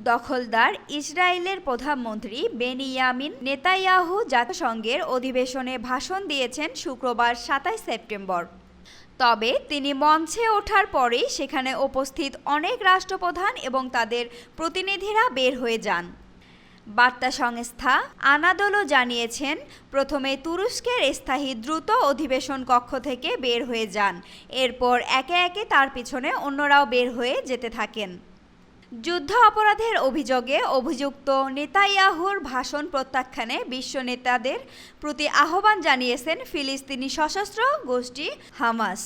দখলদার ইসরায়েলের প্রধানমন্ত্রী বেনিয়ামিন নেতানিয়াহু জাতিসংঘের অধিবেশনে ভাষণ দিয়েছেন শুক্রবার ২৭ সেপ্টেম্বর। তবে তিনি মঞ্চে ওঠার পরেই সেখানে উপস্থিত অনেক রাষ্ট্রপ্রধান এবং তাদের প্রতিনিধিরা বের হয়ে যান। বার্তা সংস্থা আনাদোলো জানিয়েছেন, প্রথমে তুরস্কের স্থায়ী দ্রুত অধিবেশন কক্ষ থেকে বের হয়ে যান, এরপর একে একে তার পিছনে অন্যরাও বের হয়ে যেতে থাকেন। যুদ্ধ অপরাধের অভিযোগে অভিযুক্ত নেতানিয়াহুর ভাষণ প্রত্যাখ্যানে বিশ্ব নেতাদের প্রতি আহ্বান জানিয়েছেন ফিলিস্তিনি সশস্ত্র গোষ্ঠী হামাস।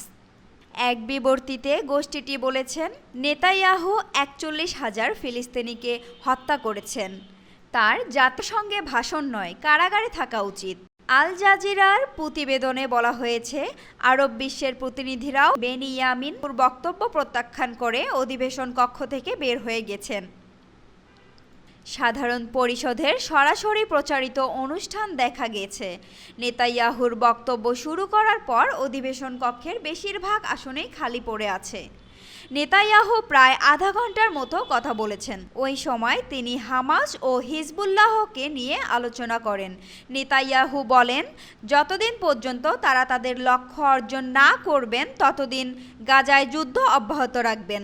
এক বিবৃতিতে গোষ্ঠীটি বলেছেন, নেতানিয়াহু ৪১,০০০ ফিলিস্তিনিকে হত্যা করেছেন। তার জাতিসংঘে ভাষণ নয়, কারাগারে থাকা উচিত। আল জাজিরার প্রতিবেদনে বলা হয়েছে, আরব বিশ্বের প্রতিনিধিরাও বেনিয়ামিনের বক্তব্য প্রত্যাখ্যান করে অধিবেশন কক্ষ থেকে বের হয়ে গেছেন। সাধারণ পরিষদের সরাসরি প্রচারিত অনুষ্ঠান দেখা গেছে। নেতানিয়াহুর বক্তব্য শুরু করার পর অধিবেশন কক্ষের বেশিরভাগ আসনেই খালি পড়ে আছে। নেতানিয়াহু প্রায় আধা ঘন্টার মতো কথা বলেছেন। ওই সময় তিনি হামাস ও হিজবুল্লাহকে নিয়ে আলোচনা করেন। নেতানিয়াহু বলেন, যতদিন পর্যন্ত তারা তাদের লক্ষ্য অর্জন না করবেন ততদিন গাজায় যুদ্ধ অব্যাহত রাখবেন।